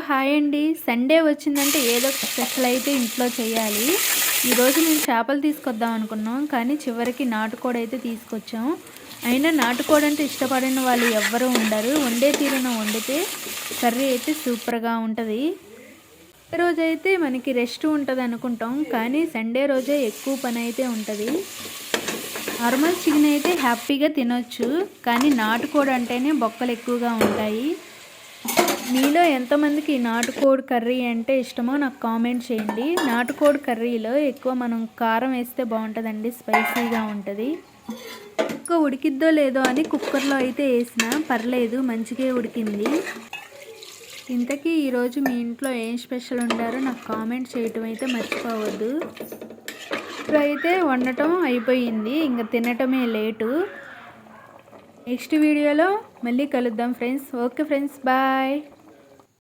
Hi అండి. Sunday వచ్చిందంటే ఏదో ఒక స్పెషల్ అయితే ఇంట్లో చేయాలి. ఈరోజు మేము చేపలు తీసుకొద్దాం అనుకున్నాం, కానీ చివరికి నాటుకోడి అయితే తీసుకొచ్చాం. అయినా నాటుకోడి అంటే ఇష్టపడిన వాళ్ళు ఎవ్వరూ ఉండరు. వండే తీరున వండితే కర్రీ అయితే సూపర్గా ఉంటుంది. రోజైతే మనకి రెస్ట్ ఉంటుంది అనుకుంటాం, కానీ సండే రోజే ఎక్కువ పని అయితే ఉంటుంది. నార్మల్ చికెన్ అయితే హ్యాపీగా తినొచ్చు, కానీ నాటుకోడి అంటేనే బొక్కలు ఎక్కువగా ఉంటాయి. మీలో ఎంతమందికి నాటుకోడి కర్రీ అంటే ఇష్టమో నాకు కామెంట్ చేయండి. నాటుకోడి కర్రీలో ఎక్కువ మనం కారం వేస్తే బాగుంటుందండి, స్పైసీగా ఉంటుంది. ఎక్కువ ఉడికిద్దో లేదో అని కుక్కర్లో అయితే వేసిన పర్లేదు, మంచిగా ఉడికింది. ఇంతకీ ఈరోజు మీ ఇంట్లో ఏం స్పెషల్ ఉండారో నాకు కామెంట్ చేయటం అయితే మర్చిపోవద్దు. ఇప్పుడైతే వండటం అయిపోయింది, ఇంకా తినటమే లేటు. నెక్స్ట్ వీడియోలో మళ్ళీ కలుద్దాం ఫ్రెండ్స్. Okay friends, bye.